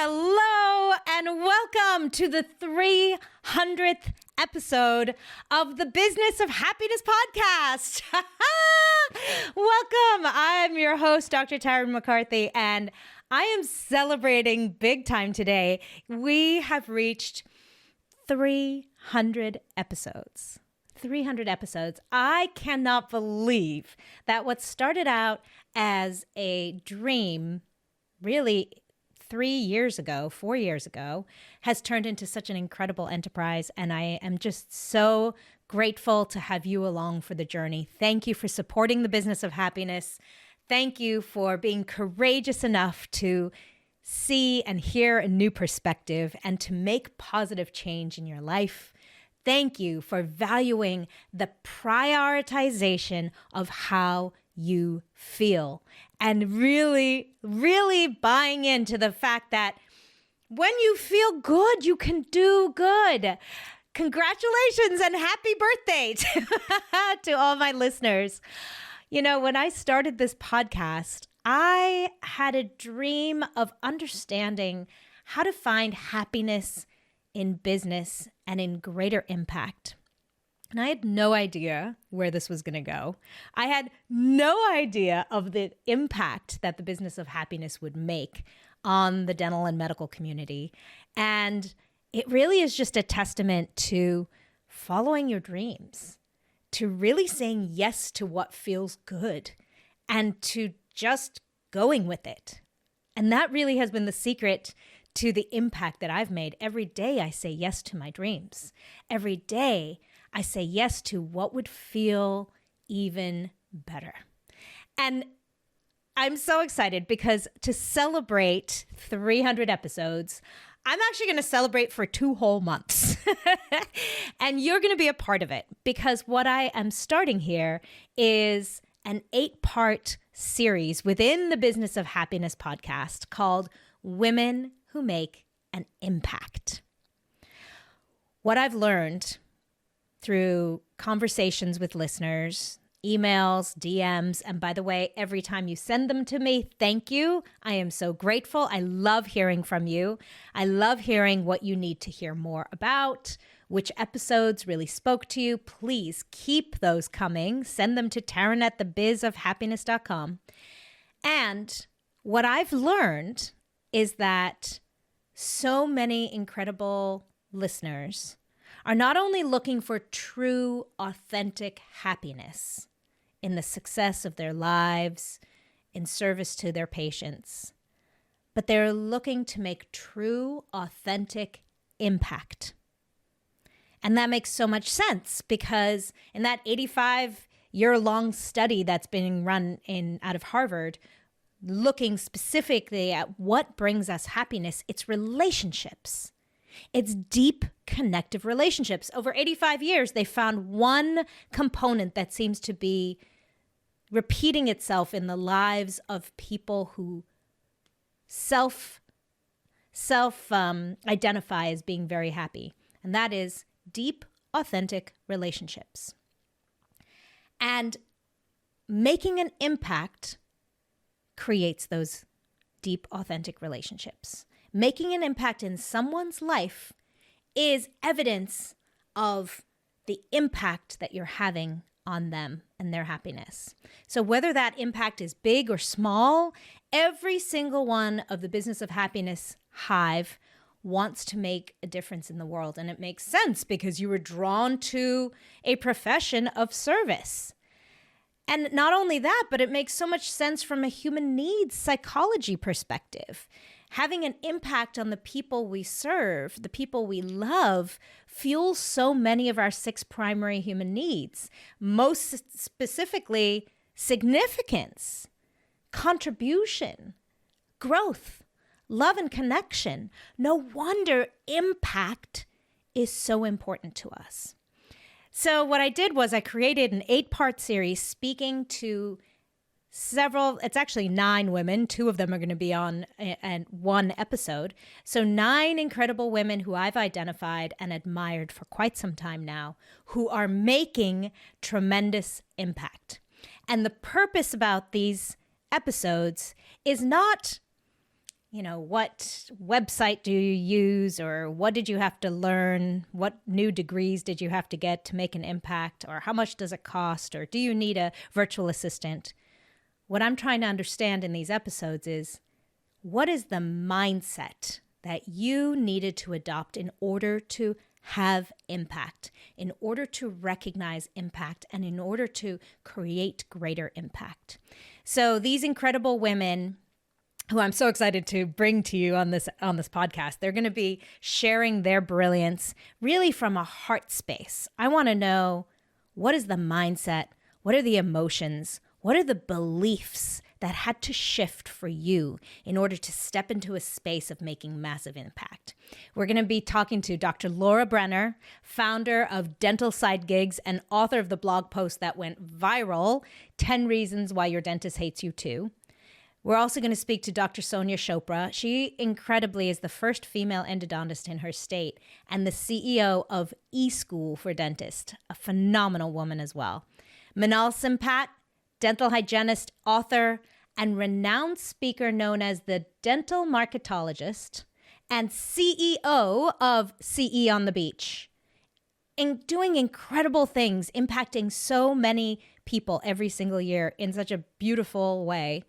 Hello and welcome to the 300th episode of the Business of Happiness podcast. Welcome. I'm your host, Dr. Tara MacCarthy, and I am celebrating big time today. We have reached 300 episodes. 300 episodes. I cannot believe that what started out as a dream really 4 years ago, has turned into such an incredible enterprise. And I am just so grateful to have you along for the journey. Thank you for supporting the Business of Happiness. Thank you for being courageous enough to see and hear a new perspective and to make positive change in your life. Thank you for valuing the prioritization of how you feel and really, really buying into the fact that when you feel good, you can do good. Congratulations and happy birthday to all my listeners. You know, when I started this podcast, I had a dream of understanding how to find happiness in business and in greater impact. And I had no idea where this was going to go. I had no idea of the impact that the Business of Happiness would make on the dental and medical community. And it really is just a testament to following your dreams, to really saying yes to what feels good, and to just going with it. And that really has been the secret to the impact that I've made. Every day I say yes to my dreams. Every day I say yes to what would feel even better. And I'm so excited because to celebrate 300 episodes, I'm actually going to celebrate for 2 whole months. And you're going to be a part of it because what I am starting here is an 8-part series within the Business of Happiness podcast called Women Who Make an Impact. What I've learned through conversations with listeners, emails, DMs, and by the way, every time you send them to me, thank you. I am so grateful. I love hearing from you. I love hearing what you need to hear more about, which episodes really spoke to you. Please keep those coming. Send them to Taryn@thebizofhappiness.com. And what I've learned is that so many incredible listeners are not only looking for true, authentic happiness in the success of their lives, in service to their patients, but they're looking to make true, authentic impact. And that makes so much sense because in that 85-year-long study that's being run out of Harvard, looking specifically at what brings us happiness, it's relationships. It's deep connective relationships. Over 85 years, they found one component that seems to be repeating itself in the lives of people who self-identify as being very happy. And that is deep, authentic relationships. And making an impact creates those deep, authentic relationships. Making an impact in someone's life is evidence of the impact that you're having on them and their happiness. So whether that impact is big or small, every single one of the Business of Happiness hive wants to make a difference in the world. And it makes sense because you were drawn to a profession of service. And not only that, but it makes so much sense from a human needs psychology perspective. Having an impact on the people we serve, the people we love, fuels so many of our 6 primary human needs. Most specifically, significance, contribution, growth, love, and connection. No wonder impact is so important to us. So what I did was I created an 8-part series speaking to it's actually 9 women. 2 of them are going to be on one episode. So 9 incredible women who I've identified and admired for quite some time now, who are making tremendous impact. And the purpose about these episodes is not what website do you use, or what did you have to learn? What new degrees did you have to get to make an impact? Or how much does it cost? Or do you need a virtual assistant? What I'm trying to understand in these episodes is, what is the mindset that you needed to adopt in order to have impact, in order to recognize impact, and in order to create greater impact? So these incredible women, who I'm so excited to bring to you on this podcast, they're going to be sharing their brilliance really from a heart space. I want to know, what is the mindset? What are the emotions? What are the beliefs that had to shift for you in order to step into a space of making massive impact? We're going to be talking to Dr. Laura Brenner, founder of Dental Side Gigs and author of the blog post that went viral, 10 Reasons Why Your Dentist Hates You Too. We're also going to speak to Dr. Sonia Chopra. She incredibly is the first female endodontist in her state and the CEO of eSchool for Dentists, a phenomenal woman as well. Manal Simpat, dental hygienist, author, and renowned speaker known as the dental marketologist and CEO of CE on the Beach, doing incredible things, impacting so many people every single year in such a beautiful way.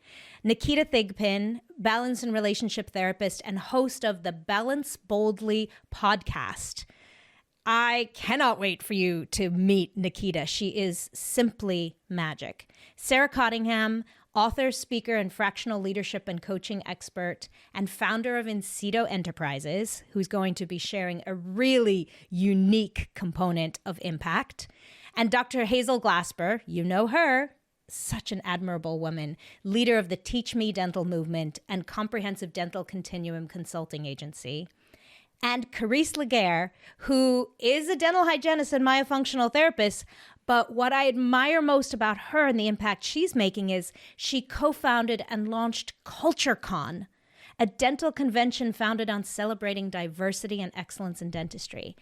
Nikita Thigpen, balance and relationship therapist and host of the Balance Boldly podcast. I cannot wait for you to meet Nikita. She is simply magic. Sarah Cottingham, author, speaker, and fractional leadership and coaching expert, and founder of Incedo Enterprises, who's going to be sharing a really unique component of impact. And Dr. Hazel Glasper, you know her, such an admirable woman, leader of the Teach Me Dental movement and comprehensive dental continuum consulting agency. And Carice Laguerre, who is a dental hygienist and myofunctional therapist. But what I admire most about her and the impact she's making is she co-founded and launched CultureCon, a dental convention founded on celebrating diversity and excellence in dentistry.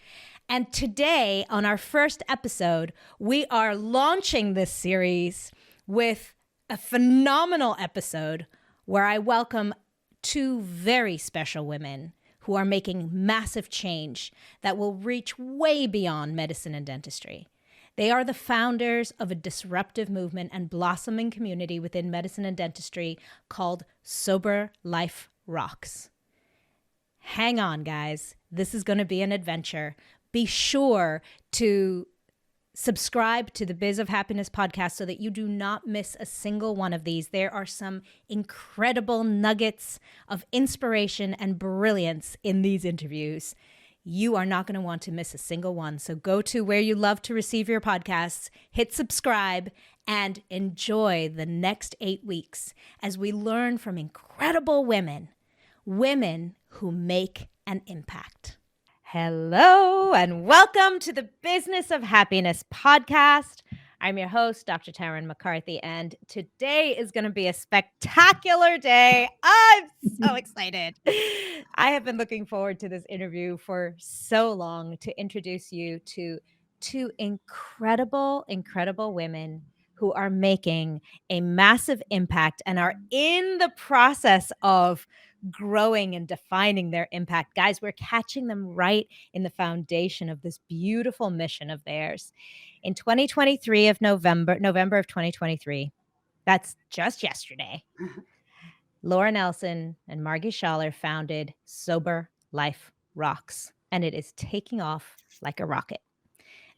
And today, on our first episode, we are launching this series with a phenomenal episode where I welcome two very special women who are making massive change that will reach way beyond medicine and dentistry. They are the founders of a disruptive movement and blossoming community within medicine and dentistry called Sober Life Rocks. Hang on, guys. This is going to be an adventure. Be sure to subscribe to the Biz of Happiness podcast so that you do not miss a single one of these. There are some incredible nuggets of inspiration and brilliance in these interviews. You are not going to want to miss a single one. So go to where you love to receive your podcasts, hit subscribe, and enjoy the next 8 weeks as we learn from incredible women who make an impact. Hello, and welcome to the Business of Happiness podcast. I'm your host, Dr. Taryn MacCarthy, and today is going to be a spectacular day. I'm so excited. I have been looking forward to this interview for so long to introduce you to two incredible women who are making a massive impact and are in the process of growing and defining their impact. Guys, we're catching them right in the foundation of this beautiful mission of theirs. In 2023 of November of 2023, that's just yesterday, Laura Nelson and Margy Schaller founded Sober Life Rocks, and it is taking off like a rocket.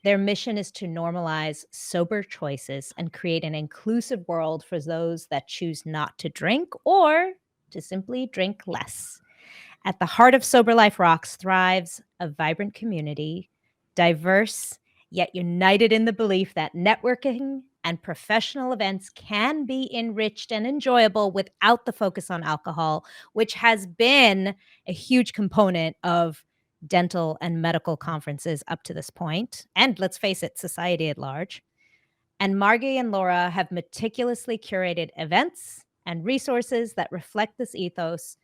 Their mission is to normalize sober choices and create an inclusive world for those that choose not to drink or to simply drink less. At the heart of Sober Life Rocks thrives a vibrant community, diverse, yet united in the belief that networking and professional events can be enriched and enjoyable without the focus on alcohol, which has been a huge component of dental and medical conferences up to this point. And let's face it, society at large. And Margy and Laura have meticulously curated events and resources that reflect this ethos,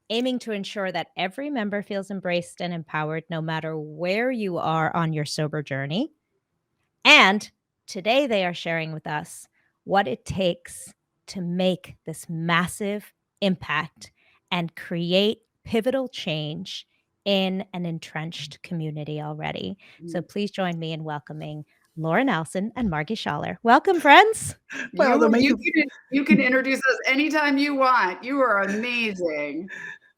aiming to ensure that every member feels embraced and empowered no matter where you are on your sober journey. And today they are sharing with us what it takes to make this massive impact and create pivotal change in an entrenched community already. So please join me in welcoming Laura Nelson and Margy Schaller. Welcome, friends. Well, they'll make You can introduce us anytime you want. You are amazing.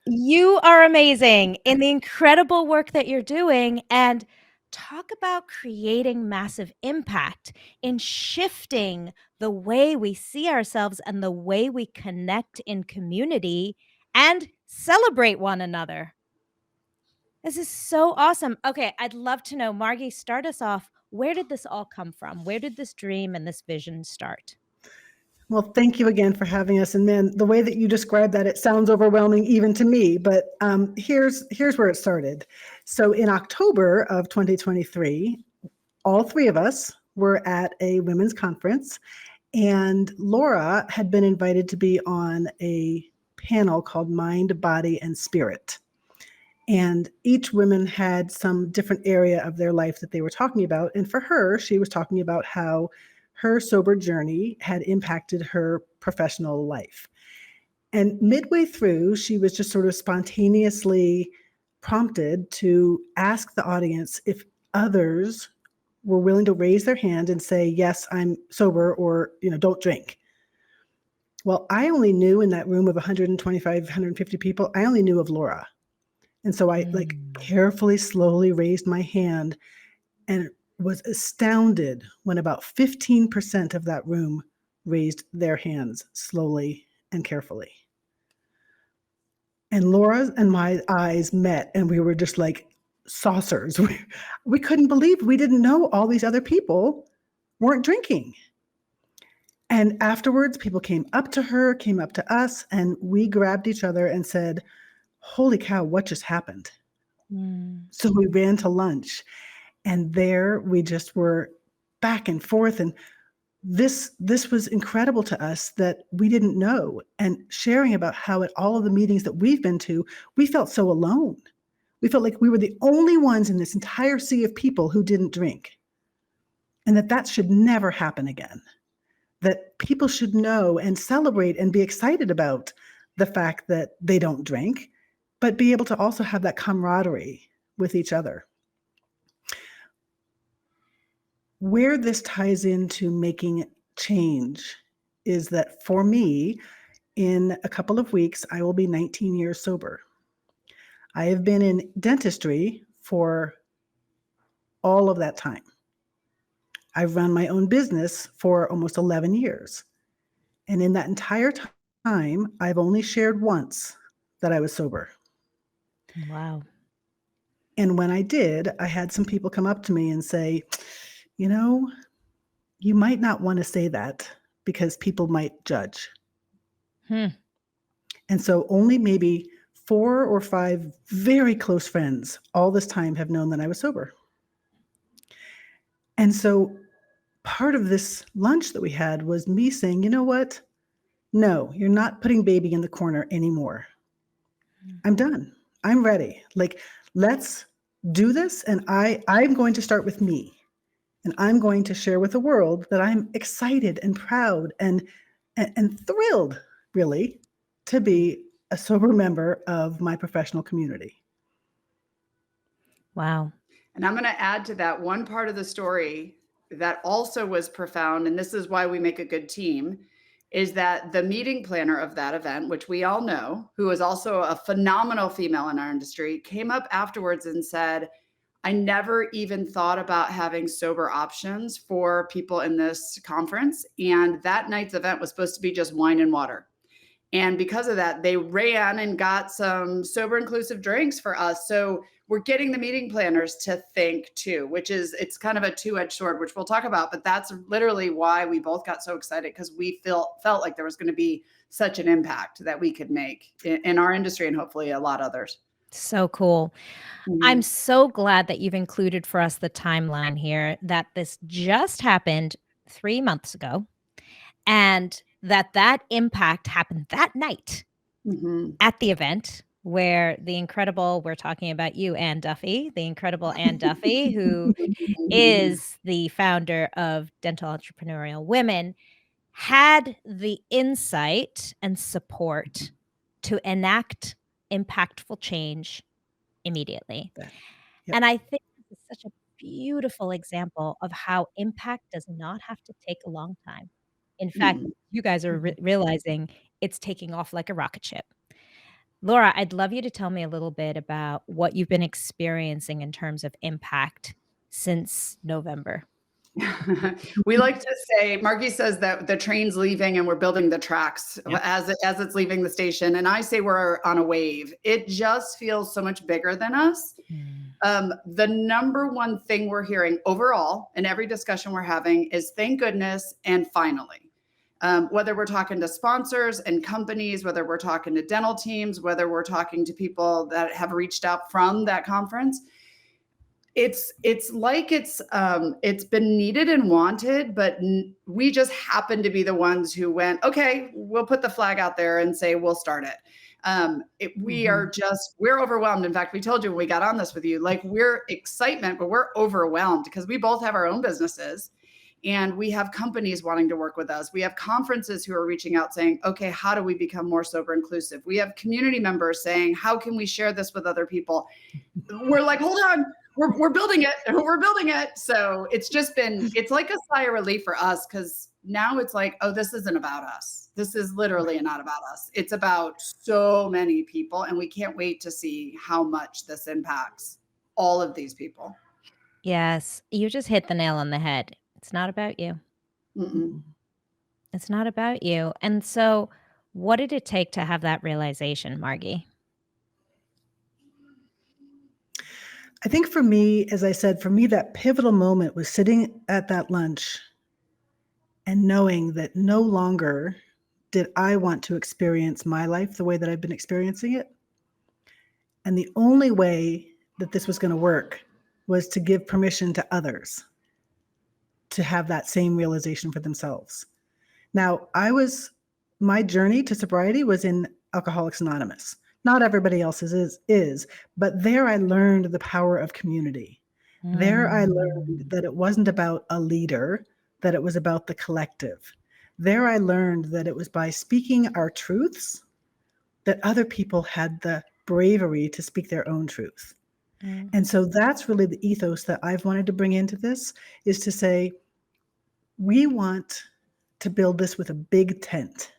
You are amazing in the incredible work that you're doing, and talk about creating massive impact in shifting the way we see ourselves and the way we connect in community and celebrate one another. This is so awesome. Okay, I'd love to know, Margy, start us off. Where did this all come from? Where did this dream and this vision start? Well, thank you again for having us. And man, the way that you described that, it sounds overwhelming even to me. But here's where it started. So in October of 2023, all three of us were at a women's conference, and Laura had been invited to be on a panel called Mind, Body, and Spirit. And each woman had some different area of their life that they were talking about. And for her, she was talking about how her sober journey had impacted her professional life. And midway through, she was just sort of spontaneously prompted to ask the audience if others were willing to raise their hand and say, yes, I'm sober, or, don't drink. Well, I only knew in that room of 125, 150 people, I only knew of Laura. And so I carefully, slowly raised my hand and was astounded when about 15% of that room raised their hands slowly and carefully. And Laura's and my eyes met, and we were just like saucers. We couldn't believe, we didn't know all these other people weren't drinking. And afterwards, people came up to her, came up to us, and we grabbed each other and said, holy cow, what just happened? So we ran to lunch, and there we just were back and forth. And this was incredible to us that we didn't know. And sharing about how at all of the meetings that we've been to, we felt so alone. We felt like we were the only ones in this entire sea of people who didn't drink. And that should never happen again. That people should know and celebrate and be excited about the fact that they don't drink, but be able to also have that camaraderie with each other. Where this ties into making change is that for me, in a couple of weeks, I will be 19 years sober. I have been in dentistry for all of that time. I've run my own business for almost 11 years. And in that entire time, I've only shared once that I was sober. Wow. And when I did, I had some people come up to me and say, you might not want to say that because people might judge. And so only maybe 4 or 5 very close friends all this time have known that I was sober. And so part of this lunch that we had was me saying, you know what? No, you're not putting baby in the corner anymore. I'm done. I'm ready. Like, let's do this. And I'm going to start with me. And I'm going to share with the world that I'm excited and proud and thrilled, really, to be a sober member of my professional community. Wow. And I'm going to add to that one part of the story that also was profound, and this is why we make a good team, is that the meeting planner of that event, which we all know, who is also a phenomenal female in our industry, came up afterwards and said, I never even thought about having sober options for people in this conference. And that night's event was supposed to be just wine and water. And because of that, they ran and got some sober inclusive drinks for us. So we're getting the meeting planners to think too, it's kind of a two-edged sword, which we'll talk about, but that's literally why we both got so excited, because we felt like there was going to be such an impact that we could make in our industry and hopefully a lot others. So cool. I'm so glad that you've included for us the timeline here, that this just happened 3 months ago, and that impact happened that night at the event where the incredible, we're talking about you, Ann Duffy, the incredible Ann Duffy, who is the founder of Dental Entrepreneurial Women, had the insight and support to enact impactful change immediately. Yep. And I think this is such a beautiful example of how impact does not have to take a long time. In fact, you guys are realizing it's taking off like a rocket ship. Laura, I'd love you to tell me a little bit about what you've been experiencing in terms of impact since November. We like to say, Margy says that the train's leaving and we're building the tracks as it's leaving the station. And I say we're on a wave. It just feels so much bigger than us. The number one thing we're hearing overall in every discussion we're having is thank goodness and finally. Whether we're talking to sponsors and companies, whether we're talking to dental teams, whether we're talking to people that have reached out from that conference, it's like it's been needed and wanted, but we just happen to be the ones who went, okay, we'll put the flag out there and say we'll start it. We're overwhelmed. In fact, we told you when we got on this with you, like we're excitement, but we're overwhelmed because we both have our own businesses and we have companies wanting to work with us. We have conferences who are reaching out saying, okay, how do we become more sober inclusive? We have community members saying, how can we share this with other people? We're like, hold on, we're building it. We're building it. So it's like a sigh of relief for us because now it's like, oh, this isn't about us. This is literally not about us. It's about so many people. And we can't wait to see how much this impacts all of these people. Yes, you just hit the nail on the head. It's not about you. It's not about you. And so what did it take to have that realization, Margy? I think for me, as I said, that pivotal moment was sitting at that lunch and knowing that no longer did I want to experience my life the way that I've been experiencing it. And the only way that this was going to work was to give permission to others to have that same realization for themselves. Now, my journey to sobriety was in Alcoholics Anonymous. Not everybody else's is, but there I learned the power of community. There I learned that it wasn't about a leader, that it was about the collective. There I learned that it was by speaking our truths that other people had the bravery to speak their own truth. And so that's really the ethos that I've wanted to bring into this, is to say, we want to build this with a big tent.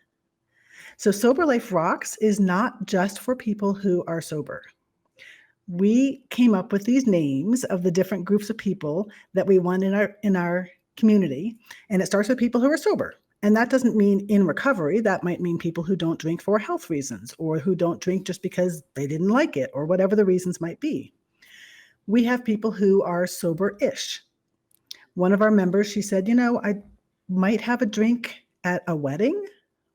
So Sober Life Rocks is not just for people who are sober. We came up with these names of the different groups of people that we want in our community, and it starts with people who are sober. And that doesn't mean in recovery. That might mean people who don't drink for health reasons, or who don't drink just because they didn't like it, or whatever the reasons might be. We have people who are sober-ish. One of our members, she said, I might have a drink at a wedding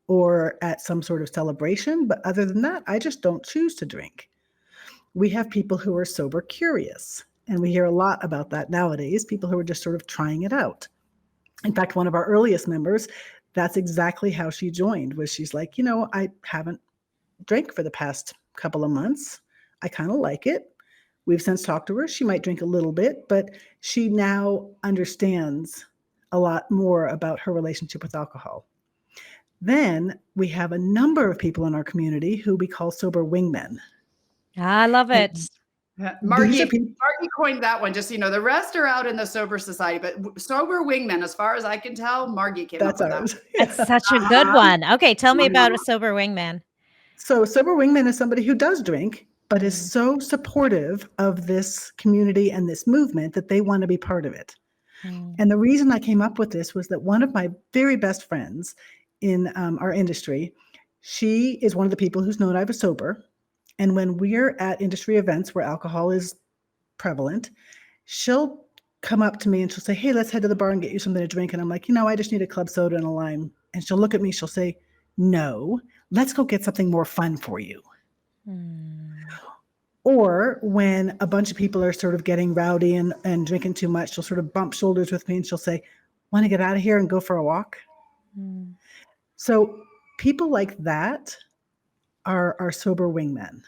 or at some sort of celebration, but other than that, I just don't choose to drink. We have people who are sober curious, and we hear a lot about that nowadays, people who are just sort of trying it out. In fact, one of our earliest members, that's exactly how she joined, was she's like, I haven't drank for the past couple of months. I kind of like it. We've since talked to her. She might drink a little bit, but she now understands a lot more about her relationship with alcohol. Then we have a number of people in our community who we call sober wingmen. I love it. Margy coined that one. Just, the rest are out in the sober society, but sober wingmen, as far as I can tell, Margy came up with that. That's such a good one. Okay, tell me about a sober wingman. So sober wingman is somebody who does drink, but is so supportive of this community and this movement that they want to be part of it. And the reason I came up with this was that one of my very best friends in our industry, she is one of the people who's known I was sober. And when we're at industry events where alcohol is prevalent, she'll come up to me and she'll say, hey, let's head to the bar and get you something to drink. And I'm like, I just need a club soda and a lime. And she'll look at me, she'll say, no, let's go get something more fun for you. Or when a bunch of people are sort of getting rowdy and drinking too much, she'll sort of bump shoulders with me and she'll say, want to get out of here and go for a walk? So people like that are sober wingmen.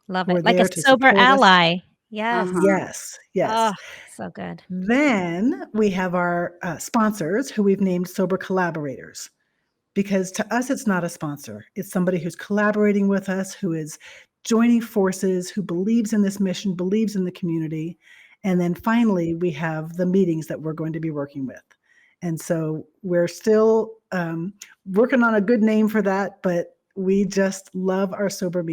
Love it. Like a sober ally. Yes. Yes. Oh, so good. Then we have our sponsors who we've named sober collaborators. because to us, it's not a sponsor. It's somebody who's collaborating with us, who is joining forces, who believes in this mission, believes in the community. And then finally, we have the meetings that we're going to be working with. And so we're still working on a good name for that, but we just love our sober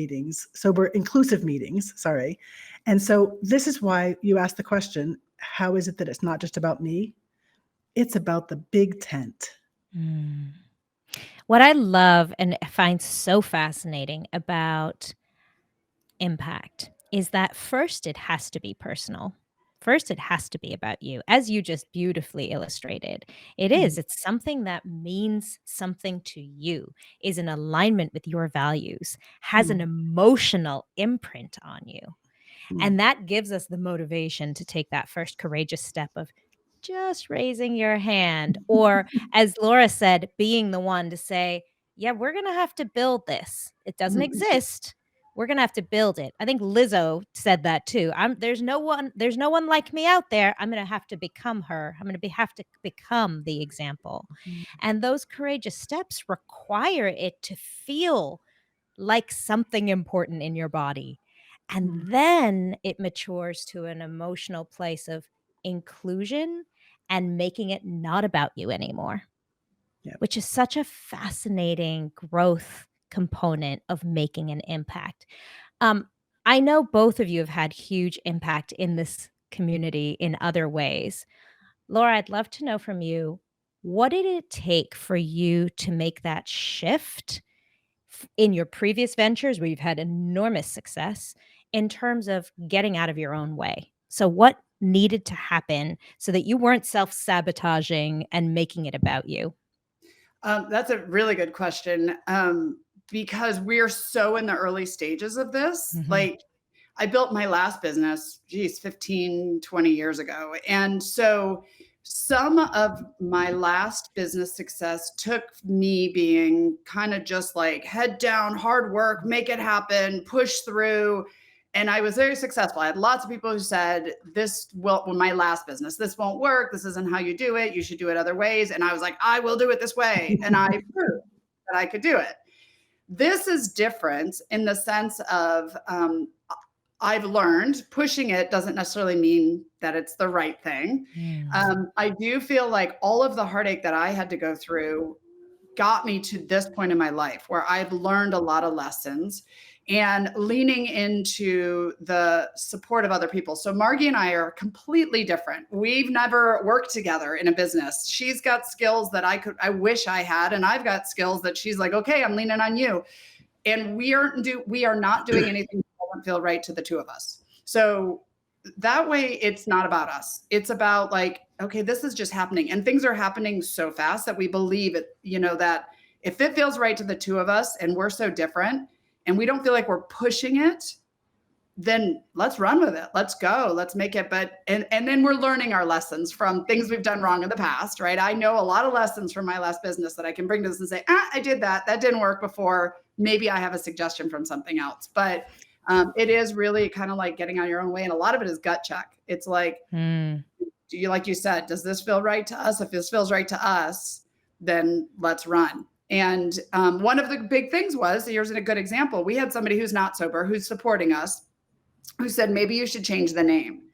inclusive meetings, sorry. And so this is why you asked the question, how is it that it's not just about me? It's about the big tent. What I love and find so fascinating about impact is that first it has to be personal. First, it has to be about you, as you just beautifully illustrated. It is. It's something that means something to you, is in alignment with your values, has an emotional imprint on you. And that gives us the motivation to take that first courageous step of just raising your hand, or as Laura said, being the one to say, yeah, we're going to have to build this. It doesn't exist. We're going to have to build it. I think Lizzo said that too. There's no one like me out there. I'm going to have to become her. I'm going to have to become the example. And those courageous steps require it to feel like something important in your body. And then it matures to an emotional place of inclusion and making it not about you anymore, which is such a fascinating growth component of making an impact. I know both of you have had huge impact in this community in other ways. Laura, I'd love to know from you, what did it take for you to make that shift in your previous ventures where you've had enormous success in terms of getting out of your own way? So what needed to happen so that you weren't self-sabotaging and making it about you? That's a really good question, because we're so in the early stages of this. Like, I built my last business, 15, 20 years ago. And so some of my last business success took me being kind of just like head down, hard work, make it happen, push through. And I was very successful. I had lots of people who said, my last business, this won't work. This isn't how you do it. You should do it other ways. And I was like, I will do it this way. And I proved that I could do it. This is different in the sense of, I've learned pushing it doesn't necessarily mean that it's the right thing. I do feel like all of the heartache that I had to go through got me to this point in my life where I've learned a lot of lessons and leaning into the support of other people. So Margy and I are completely different. We've never worked together in a business. She's got skills that I wish I had, and I've got skills that she's like, okay, I'm leaning on you. And we are not doing anything that doesn't feel right to the two of us. So that way it's not about us. It's about like, okay, this is just happening, and things are happening so fast that we believe it, that if it feels right to the two of us and we're so different and we don't feel like we're pushing it, then let's run with it. Let's go. Let's make it. And then we're learning our lessons from things we've done wrong in the past, right? I know a lot of lessons from my last business that I can bring to this and say, I did that. That didn't work before. Maybe I have a suggestion from something else. But it is really kind of like getting out of your own way. And a lot of it is gut check. It's like, do you, like you said, does this feel right to us? If this feels right to us, then let's run. And one of the big things was, here's a good example. We had somebody who's not sober, who's supporting us, who said, maybe you should change the name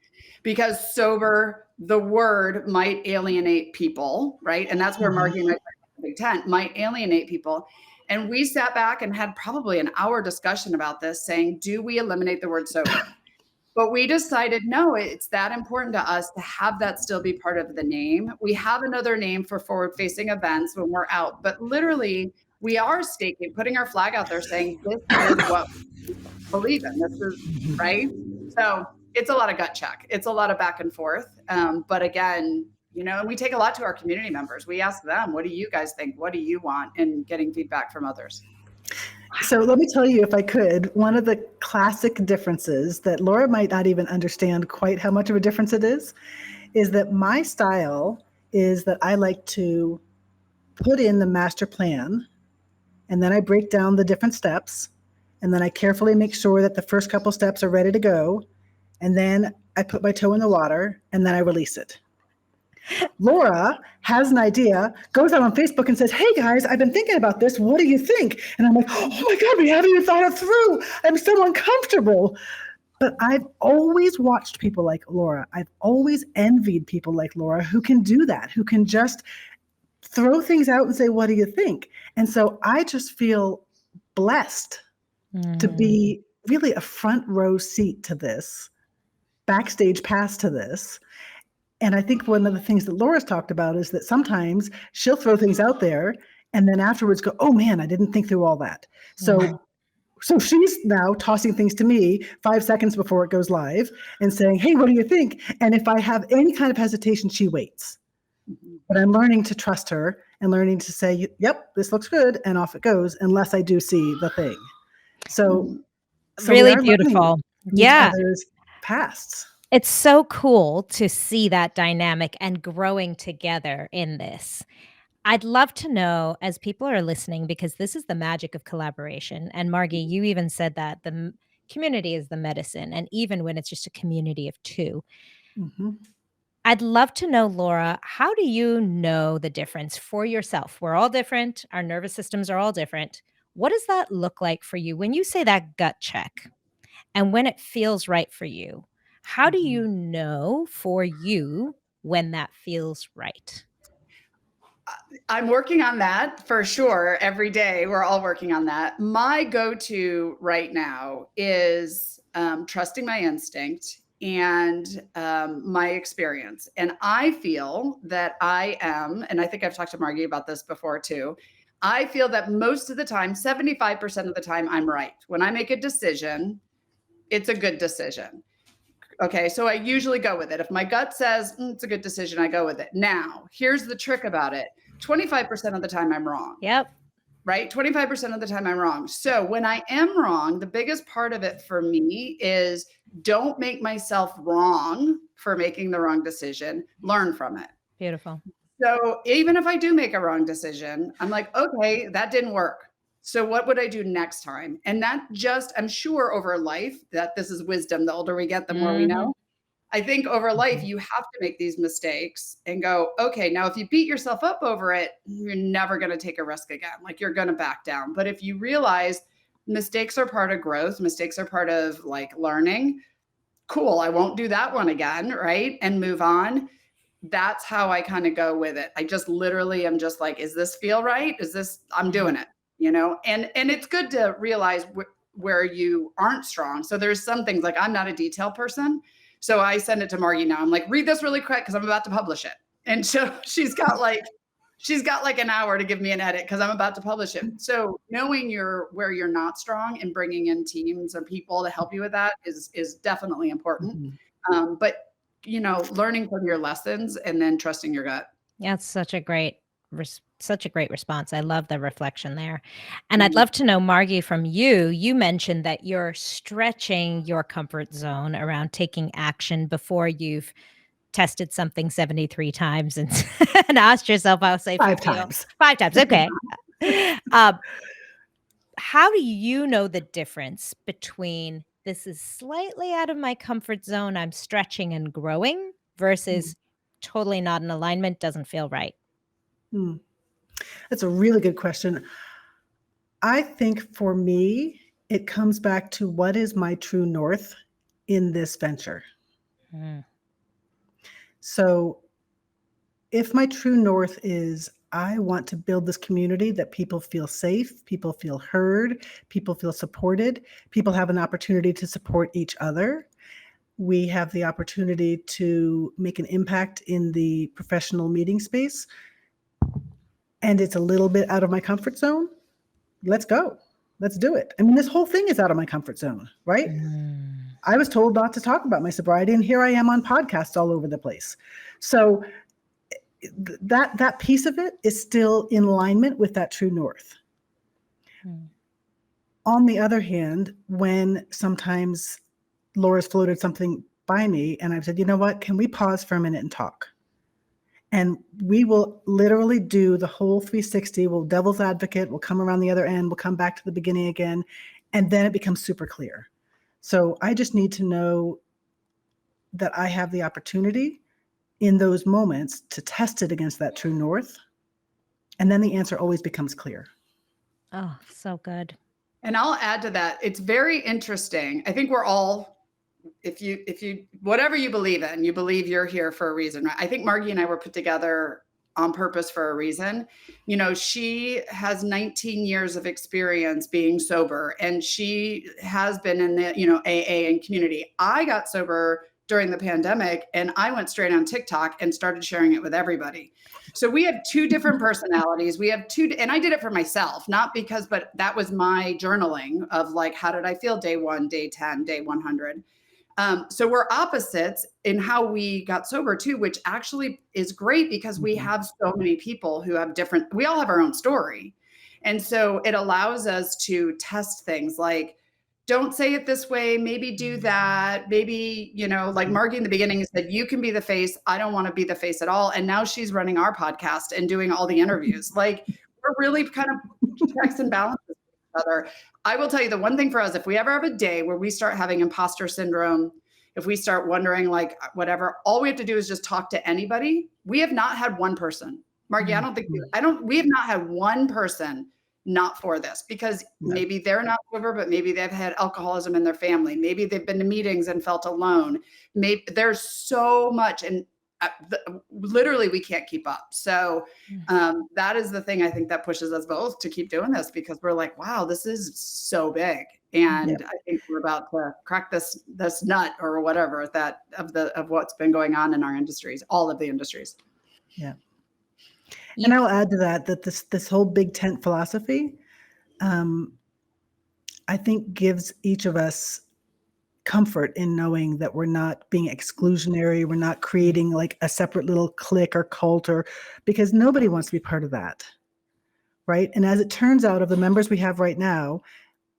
because sober, the word might alienate people, right? And that's where Margy and I, the big tent, might alienate people. And we sat back and had probably an hour discussion about this, saying, do we eliminate the word sober? But we decided, no, it's that important to us to have that still be part of the name. We have another name for forward-facing events when we're out, but literally we are staking, putting our flag out there saying, this is what we believe in. This is right. So it's a lot of gut check. It's a lot of back and forth. But again, we take a lot to our community members. We ask them, what do you guys think? What do you want? And getting feedback from others. So let me tell you, if I could, one of the classic differences that Laura might not even understand quite how much of a difference it is that my style is that I like to put in the master plan, and then I break down the different steps, and then I carefully make sure that the first couple steps are ready to go, and then I put my toe in the water, and then I release it. Laura has an idea, goes out on Facebook and says, hey guys, I've been thinking about this. What do you think? And I'm like, oh my God, we haven't even thought it through. I'm so uncomfortable. But I've always watched people like Laura. I've always envied people like Laura who can do that, who can just throw things out and say, what do you think? And so I just feel blessed to be really a front row seat to this, backstage pass to this. And I think one of the things that Laura's talked about is that sometimes she'll throw things out there and then afterwards go, oh man, I didn't think through all that. So she's now tossing things to me 5 seconds before it goes live and saying, hey, what do you think? And if I have any kind of hesitation, she waits. But I'm learning to trust her and learning to say, yep, this looks good. And off it goes, unless I do see the thing. So really beautiful. Yeah. Others' pasts. It's so cool to see that dynamic and growing together in this. I'd love to know, as people are listening, because this is the magic of collaboration. And Margy, you even said that the community is the medicine, and even when it's just a community of two. Mm-hmm. I'd love to know, Laura, how do you know the difference for yourself? We're all different. Our nervous systems are all different. What does that look like for you when you say that gut check and when it feels right for you? How do you know for you when that feels right? I'm working on that for sure every day. We're all working on that. My go-to right now is trusting my instinct and my experience. And I feel that I am, and I think I've talked to Margy about this before too. I feel that most of the time, 75% of the time, I'm right. When I make a decision, it's a good decision. Okay, so I usually go with it. If my gut says it's a good decision, I go with it. Now, here's the trick about it. 25% of the time I'm wrong. Yep. Right? 25% of the time I'm wrong. So when I am wrong, the biggest part of it for me is don't make myself wrong for making the wrong decision. Learn from it. Beautiful. So even if I do make a wrong decision, I'm like, okay, that didn't work. So what would I do next time? And that just, I'm sure over life that this is wisdom. The older we get, the more we know. I think over life, you have to make these mistakes and go, okay, now if you beat yourself up over it, you're never going to take a risk again. Like you're going to back down. But if you realize mistakes are part of growth, mistakes are part of like learning, cool, I won't do that one again, right? And move on. That's how I kind of go with it. I just literally am just like, is this feel right? Is this, I'm doing it, you know? And it's good to realize where you aren't strong. So there's some things like I'm not a detail person. So I send it to Margy now. I'm like, read this really quick because I'm about to publish it. And so she's got like an hour to give me an edit because I'm about to publish it. So knowing where you're not strong and bringing in teams or people to help you with that is definitely important. But you know, learning from your lessons and then trusting your gut. Yeah, it's such a great response. I love the reflection there. And I'd love to know, Margy, from you, you mentioned that you're stretching your comfort zone around taking action before you've tested something 73 times and, and asked yourself how safe you feel. 5 times. 5 times. Okay. How do you know the difference between this is slightly out of my comfort zone, I'm stretching and growing, versus totally not in alignment, doesn't feel right? That's a really good question. I think for me, it comes back to what is my true north in this venture. So if my true north is I want to build this community that people feel safe, people feel heard, people feel supported, people have an opportunity to support each other. We have the opportunity to make an impact in the professional meeting space. And it's a little bit out of my comfort zone. Let's go. Let's do it. I mean, this whole thing is out of my comfort zone, right? I was told not to talk about my sobriety, and here I am on podcasts all over the place. So that piece of it is still in alignment with that true north. On the other hand, when sometimes Laura's floated something by me and I've said, you know what, can we pause for a minute and talk? And we will literally do the whole 360. We'll devil's advocate. We'll come around the other end. We'll come back to the beginning again. And then it becomes super clear. So I just need to know that I have the opportunity in those moments to test it against that true north. And then the answer always becomes clear. Oh, so good. And I'll add to that. It's very interesting. I think we're all, if you, whatever you believe in, you believe you're here for a reason, right? I think Margy and I were put together on purpose for a reason. You know, she has 19 years of experience being sober, and she has been in the, you know, AA and community. I got sober during the pandemic, and I went straight on TikTok and started sharing it with everybody. So we have two different personalities. We have two, and I did it for myself, not because, but that was my journaling of like, how did I feel day 1, day 10, day 100. So we're opposites in how we got sober too, which actually is great because we have so many people who have different, we all have our own story. And so it allows us to test things like, don't say it this way, maybe do that, maybe, you know, like Margy in the beginning said, you can be the face. I don't want to be the face at all. And now she's running our podcast and doing all the interviews. Like we're really kind of checks and balances with each other. I will tell you the one thing for us, if we ever have a day where we start having imposter syndrome, if we start wondering like whatever, all we have to do is just talk to anybody. We have not had one person, Margy, we have not had one person not for this, because maybe they're not sober, but maybe they've had alcoholism in their family. Maybe they've been to meetings and felt alone. Maybe there's so much, and literally we can't keep up. So that is the thing I think that pushes us both to keep doing this, because we're like, wow, this is so big. And I think we're about to crack this nut or whatever that of what's been going on in our industries, all of the industries. Yeah. And I'll add to that this whole big tent philosophy, I think gives each of us comfort in knowing that we're not being exclusionary. We're not creating like a separate little clique or cult, or because nobody wants to be part of that. Right. And as it turns out, of the members we have right now,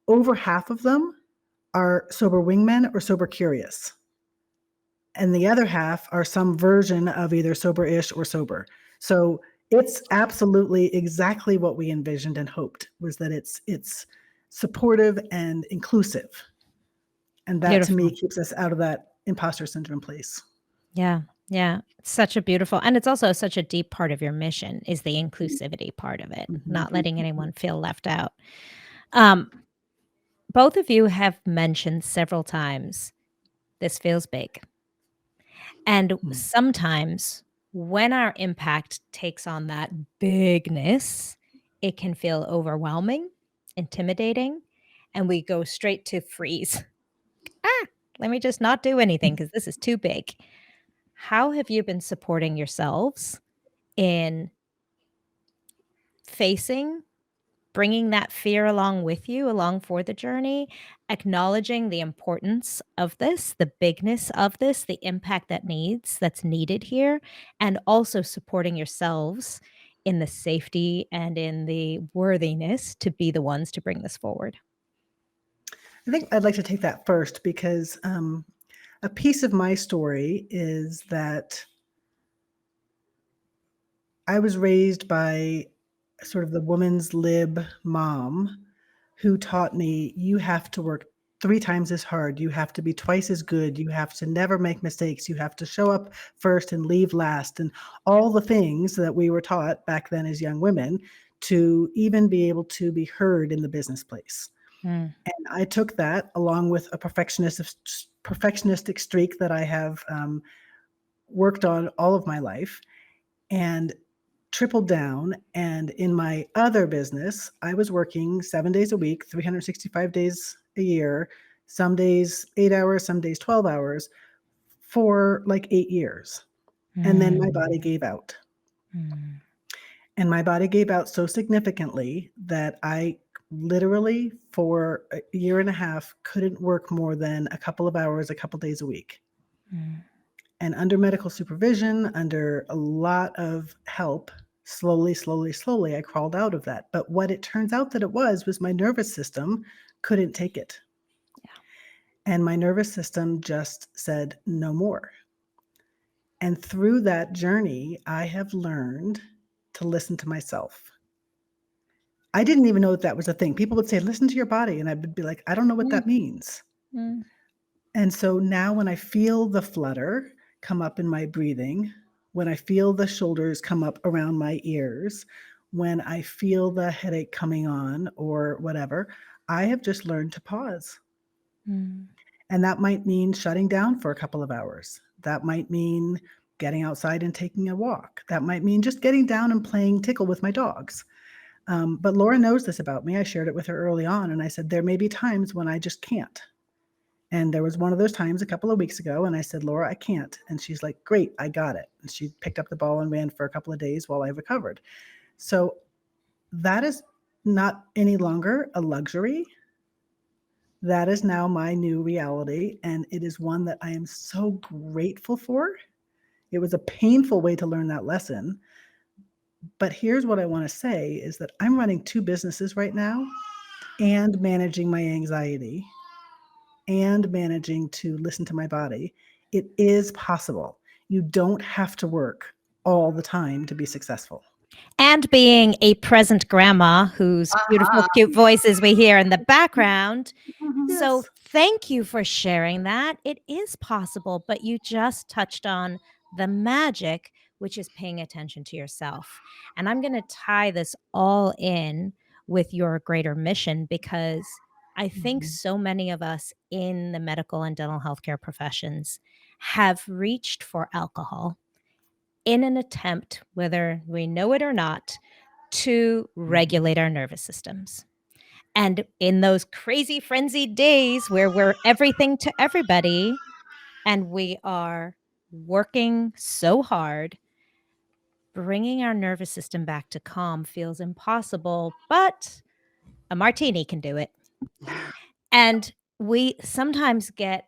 over half of them are sober wingmen or sober curious. And the other half are some version of either sober-ish or sober. So it's absolutely exactly what we envisioned and hoped, was that it's supportive and inclusive. And that to me keeps us out of that imposter syndrome place. Yeah. Yeah. Such a beautiful, and it's also such a deep part of your mission is the inclusivity part of it, not letting anyone feel left out. Both of you have mentioned several times, this feels big. And sometimes when our impact takes on that bigness, it can feel overwhelming, intimidating, and we go straight to freeze. Let me just not do anything because this is too big. How have you been supporting yourselves in facing, bringing that fear along with you, along for the journey, acknowledging the importance of this, the bigness of this, the impact that's needed here, and also supporting yourselves in the safety and in the worthiness to be the ones to bring this forward? I think I'd like to take that first, because a piece of my story is that I was raised by sort of the woman's lib mom who taught me, you have to work 3 times as hard. You have to be twice as good. You have to never make mistakes. You have to show up first and leave last, and all the things that we were taught back then as young women to even be able to be heard in the business place. And I took that along with a perfectionistic streak that I have worked on all of my life, and tripled down. And in my other business, I was working 7 days a week, 365 days a year, some days 8 hours, some days 12 hours, for like 8 years. And then my body gave out. And my body gave out so significantly that I literally for a year and a half couldn't work more than a couple of hours, a couple days a week. And under medical supervision, under a lot of help, slowly, I crawled out of that. But what it turns out that it was my nervous system couldn't take it. And my nervous system just said, no more. And through that journey, I have learned to listen to myself. I didn't even know that was a thing. People would say, listen to your body. And I would be like, I don't know what that means. And so now when I feel the flutter come up in my breathing, when I feel the shoulders come up around my ears, when I feel the headache coming on or whatever, I have just learned to pause. Mm. And that might mean shutting down for a couple of hours. That might mean getting outside and taking a walk. That might mean just getting down and playing tickle with my dogs. But Laura knows this about me. I shared it with her early on, and I said, there may be times when I just can't. And there was one of those times a couple of weeks ago, and I said, Laura, I can't. And she's like, great, I got it. And she picked up the ball and ran for a couple of days while I recovered. So that is not any longer a luxury. That is now my new reality, and it is one that I am so grateful for. It was a painful way to learn that lesson. But here's what I want to say is that I'm running 2 businesses right now and managing my anxiety and managing to listen to my body. It is possible. You don't have to work all the time to be successful. And being a present grandma whose beautiful, cute voices we hear in the background. So Yes. thank you for sharing that. It is possible, but you just touched on the magic, which is paying attention to yourself. And I'm going to tie this all in with your greater mission because I think so many of us in the medical and dental healthcare professions have reached for alcohol in an attempt, whether we know it or not, to regulate our nervous systems. And in those crazy frenzied days where we're everything to everybody and we are working so hard, bringing our nervous system back to calm feels impossible, but a martini can do it. And we sometimes get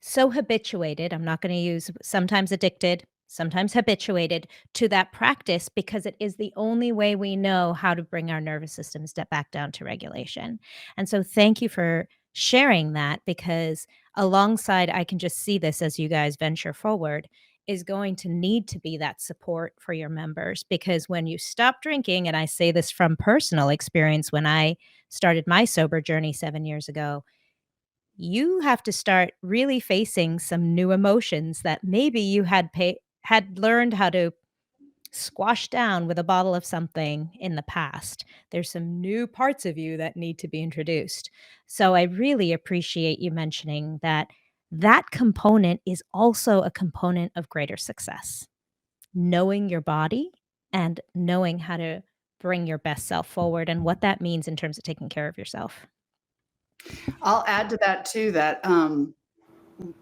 so habituated, I'm not going to use sometimes addicted, sometimes habituated to that practice because it is the only way we know how to bring our nervous system step back down to regulation. And so thank you for sharing that because alongside I can just see this as you guys venture forward is going to need to be that support for your members because when you stop drinking and I say this from personal experience when I started my sober journey 7 years ago, you have to start really facing some new emotions that maybe you had learned how to squash down with a bottle of something in the past. There's some new parts of you that need to be introduced. So I really appreciate you mentioning that that component is also a component of greater success. Knowing your body and knowing how to bring your best self forward and what that means in terms of taking care of yourself. I'll add to that too that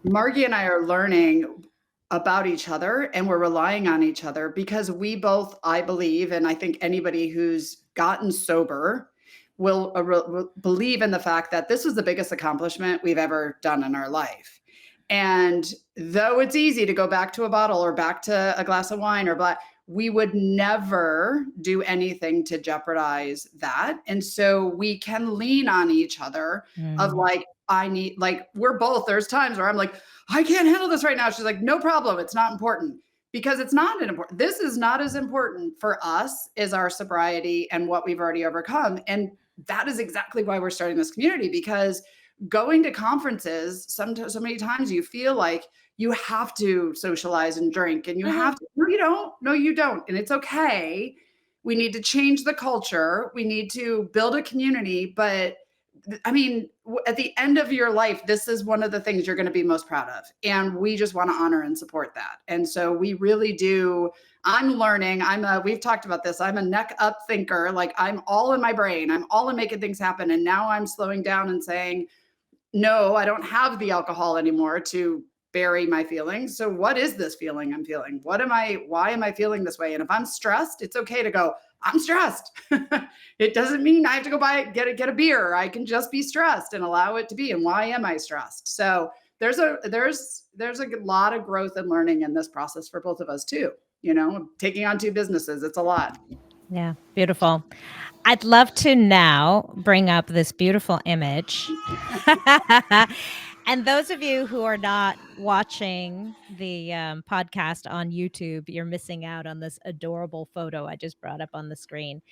Margy and I are learning about each other and we're relying on each other because we both, I believe, and I think anybody who's gotten sober will believe in the fact that this was the biggest accomplishment we've ever done in our life. And though it's easy to go back to a bottle or back to a glass of wine or black, we would never do anything to jeopardize that. And so we can lean on each other of like, I need, like, we're both, there's times where I'm like, I can't handle this right now. She's like, no problem. It's not important because it's not important. This is not as important for us as our sobriety and what we've already overcome. And that is exactly why we're starting this community because going to conferences, sometimes, so many times you feel like you have to socialize and drink and you have to, no, you don't. No, you don't. And it's okay. We need to change the culture. We need to build a community, but I mean, at the end of your life, this is one of the things you're going to be most proud of. And we just want to honor and support that. And so we really do. I'm learning. We've talked about this. I'm a neck up thinker. Like I'm all in my brain. I'm all in making things happen. And now I'm slowing down and saying, no, I don't have the alcohol anymore to bury my feelings. So what is this feeling I'm feeling? Why am I feeling this way? And if I'm stressed, it's okay to go, I'm stressed. It doesn't mean I have to go get a beer. I can just be stressed and allow it to be. And why am I stressed? So there's a lot of growth and learning in this process for both of us too. You know, taking on 2 businesses, it's a lot. Yeah, beautiful. I'd love to now bring up this beautiful image. And those of you who are not watching the podcast on YouTube, you're missing out on this adorable photo I just brought up on the screen.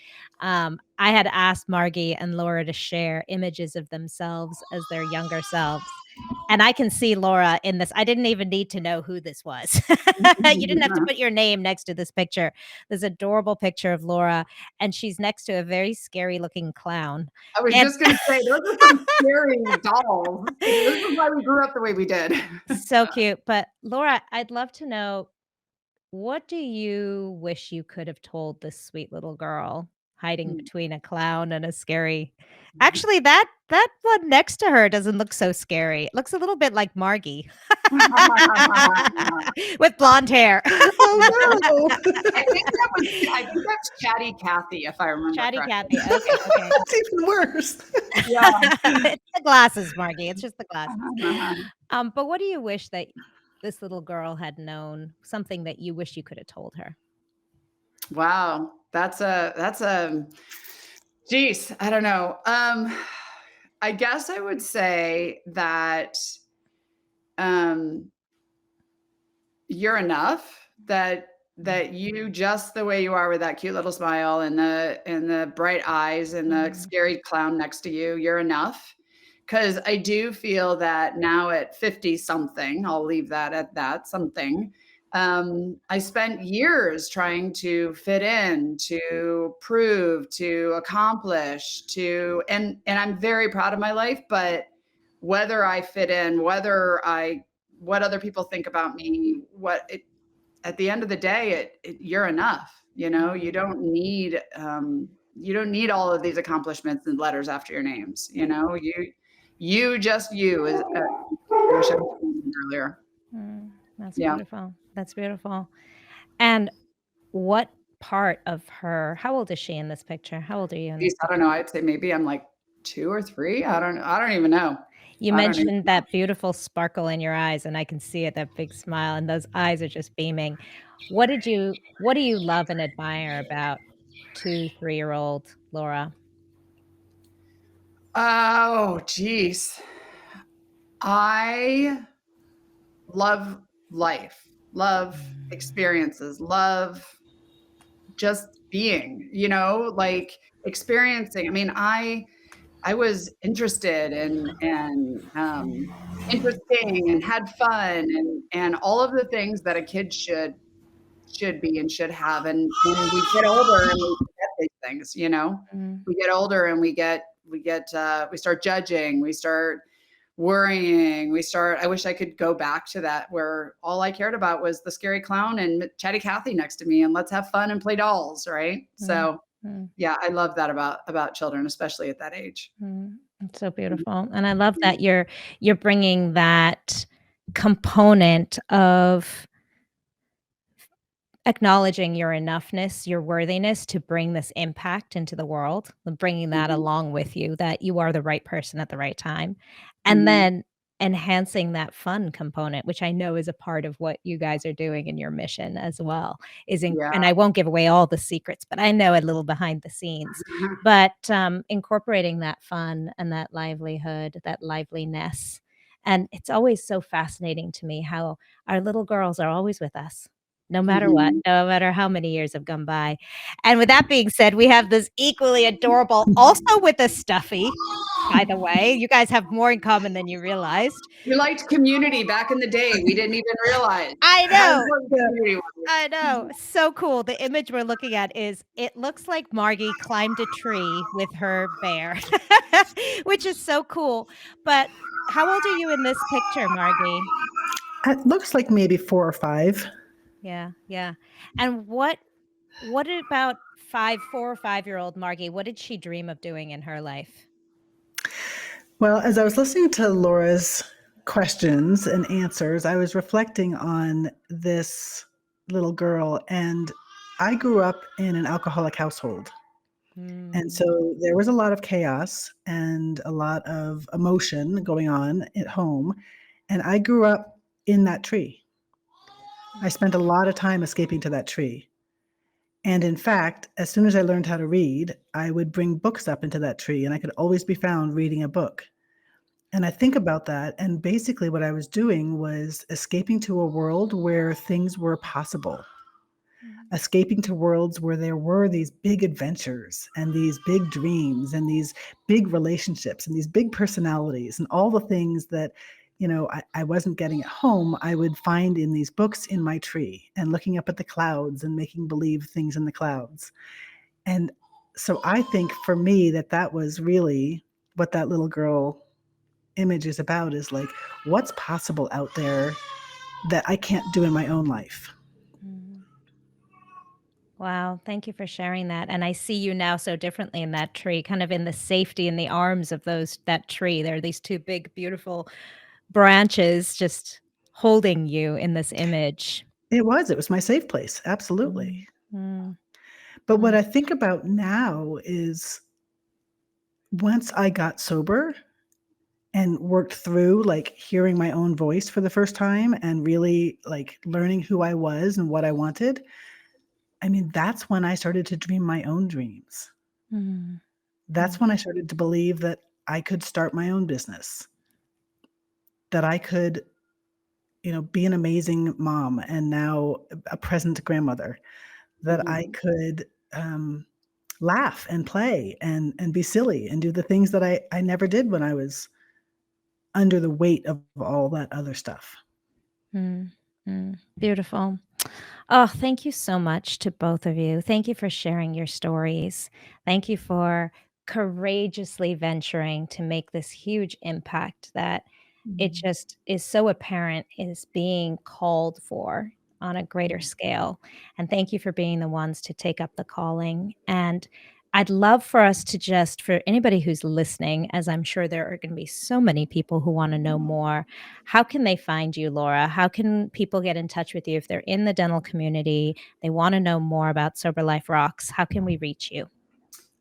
I had asked Margy and Laura to share images of themselves as their younger selves. And I can see Laura in this. I didn't even need to know who this was. You didn't have to put your name next to this picture. There's an adorable picture of Laura, and she's next to a very scary looking clown. I was And just going to say, those are some scary dolls. This is why we grew up the way we did. so cute. But Laura, I'd love to know, what do you wish you could have told this sweet little girl hiding between a clown and a scary? Actually, that one next to her doesn't look so scary. It looks a little bit like Margy with blonde hair. Oh no. I think that's Chatty Cathy, if I remember Chatty correctly. Cathy. Okay. That's even worse. Yeah. It's the glasses, Margy. It's just the glasses. Uh-huh. But what do you wish that this little girl had known? Something that you wish you could have told her? Wow. That's a geez, I don't know. I guess I would say that you're enough, that you just the way you are, with that cute little smile and the bright eyes and the scary clown next to you, you're enough. Because I do feel that now at 50 something, I'll leave that at that something. I spent years trying to fit in, to prove, to accomplish, and I'm very proud of my life, but whether I fit in, what other people think about me, at the end of the day, you're enough. You know, you don't need all of these accomplishments and letters after your names. You know, you just you is. I wish I was earlier. That's Yeah. beautiful. That's beautiful. And what part of her? How old is she in this picture? How old are you in this? I don't know. I'd say maybe I'm like 2 or 3. I don't even know. You I don't even mentioned that beautiful sparkle in your eyes, and I can see it, that big smile, and those eyes are just beaming. What do you love and admire about 2, 3-year-old Laura? Oh, geez. I love life, love experiences, love just being, like experiencing. I mean, I was interested and interesting and had fun and all of the things that a kid should be and should have. And when we get older and we forget these things, we get older and we start judging, we start worrying, I wish I could go back to that, where all I cared about was the scary clown and Chatty Cathy next to me and let's have fun and play dolls. Right. So yeah, I love that about children, especially at that age. It's so beautiful. And I love that you're bringing that component of acknowledging your enoughness, your worthiness to bring this impact into the world, and bringing that along with you, that you are the right person at the right time. And then enhancing that fun component, which I know is a part of what you guys are doing in your mission as well, Yeah. and I won't give away all the secrets, but I know a little behind the scenes. But incorporating that fun and that livelihood, that liveliness. And it's always so fascinating to me how our little girls are always with us, no matter what, no matter how many years have gone by. And with that being said, we have this equally adorable, also with a stuffy, by the way. You guys have more in common than you realized. We liked Community back in the day. We didn't even realize. I how know. important Community was. I know. So cool. The image we're looking at it looks like Margy climbed a tree with her bear, which is so cool. But how old are you in this picture, Margy? It looks like maybe 4 or 5. Yeah. And what about 4 or 5-year-old Margy? What did she dream of doing in her life? Well, as I was listening to Laura's questions and answers, I was reflecting on this little girl, and I grew up in an alcoholic household. And so there was a lot of chaos and a lot of emotion going on at home. And I grew up in that tree. I spent a lot of time escaping to that tree. And in fact, as soon as I learned how to read, I would bring books up into that tree, and I could always be found reading a book. And I think about that, and basically what I was doing was escaping to a world where things were possible. Escaping to worlds where there were these big adventures and these big dreams and these big relationships and these big personalities and all the things that, I wasn't getting at home, I would find in these books in my tree and looking up at the clouds and making believe things in the clouds. And so I think for me that was really what that little girl image is about, is like, what's possible out there that I can't do in my own life. Mm. Wow. Thank you for sharing that. And I see you now so differently in that tree, kind of in the safety in the arms of that tree. There are these two big, beautiful branches just holding you in this image. It was my safe place. Absolutely. Mm, mm, But what mm, I think about now is once I got sober and worked through like hearing my own voice for the first time and really like learning who I was and what I wanted, I mean, that's when I started to dream my own dreams. mm, That's mm, when I started to believe that I could start my own business, that I could, be an amazing mom and now a present grandmother, that I Mhm. could laugh and play and be silly and do the things that I never did when I was under the weight of all that other stuff. mm, mm. Beautiful. Oh, thank you so much to both of you. Thank you for sharing your stories. Thank you for courageously venturing to make this huge impact that it Mm. just is so apparent is being called for on a greater scale. And thank you for being the ones to take up the calling. And I'd love for us to just, for anybody who's listening, as I'm sure there are going to be so many people who want to know more, how can they find you, Laura? How can people get in touch with you if they're in the dental community? They want to know more about Sober Life Rocks. How can we reach you?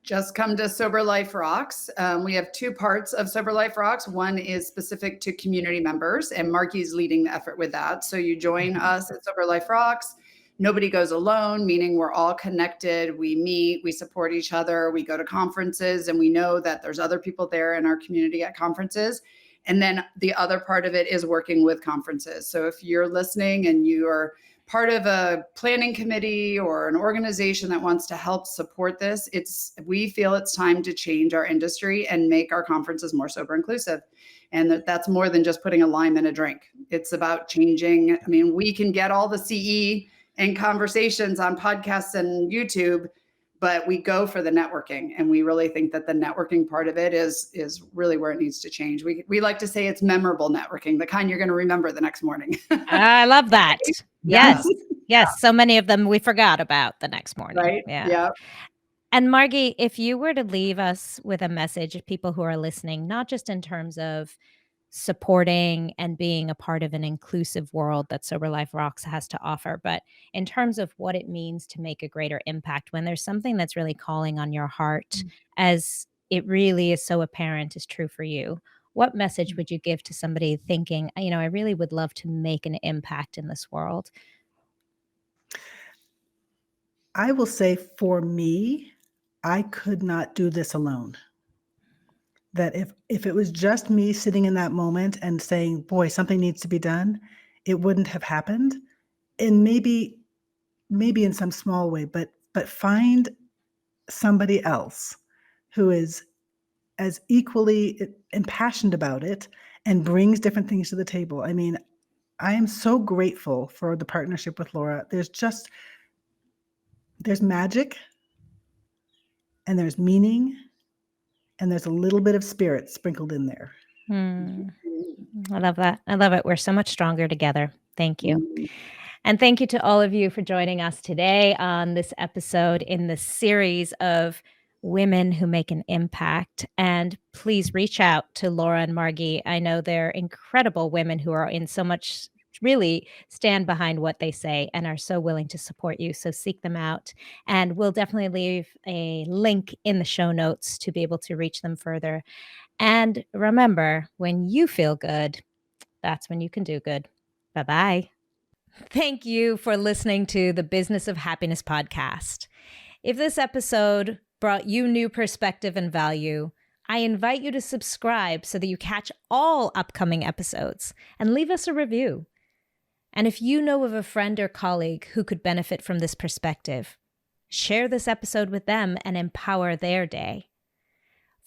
Just come to Sober Life Rocks. We have two parts of Sober Life Rocks. One is specific to community members, and Margy's leading the effort with that. So you join us at Sober Life Rocks. Nobody goes alone, meaning we're all connected. We meet, we support each other, we go to conferences, and we know that there's other people there in our community at conferences. And then the other part of it is working with conferences. So if you're listening and you are part of a planning committee or an organization that wants to help support this, we feel it's time to change our industry and make our conferences more sober inclusive. And that's more than just putting a lime in a drink. It's about changing. I mean, we can get all the CE and conversations on podcasts and YouTube, but we go for the networking, and we really think that the networking part of it is really where it needs to change. We like to say it's memorable networking, the kind you're going to remember the next morning. I love that. Yeah. Yes. Yes. So many of them we forgot about the next morning. Right. Yeah. Yeah. And Margy, if you were to leave us with a message of people who are listening, not just in terms of supporting and being a part of an inclusive world that Sober Life Rocks has to offer, but in terms of what it means to make a greater impact when there's something that's really calling on your heart, as it really is so apparent is true for you, what message would you give to somebody thinking, I really would love to make an impact in this world? I will say for me, I could not do this alone. That if it was just me sitting in that moment and saying, "Boy, something needs to be done," it wouldn't have happened. And maybe in some small way, but find somebody else who is as equally impassioned about it and brings different things to the table. I mean, I am so grateful for the partnership with Laura. There's magic and there's meaning and there's a little bit of spirit sprinkled in there. Hmm. I love that. I love it. We're so much stronger together. Thank you. Mhm. And thank you to all of you for joining us today on this episode in the series of women who make an impact. And please reach out to Laura and Margy. I know they're incredible women who are in so much, really stand behind what they say and are so willing to support you. So seek them out. And we'll definitely leave a link in the show notes to be able to reach them further. And remember, when you feel good, that's when you can do good. Bye bye. Thank you for listening to the Business of Happiness podcast. If this episode brought you new perspective and value, I invite you to subscribe so that you catch all upcoming episodes and leave us a review. And if you know of a friend or colleague who could benefit from this perspective, share this episode with them and empower their day.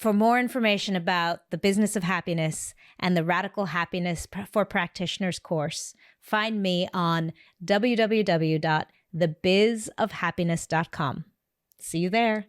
For more information about the business of happiness and the Radical Happiness for Practitioners course, find me on www.thebizofhappiness.com. See you there.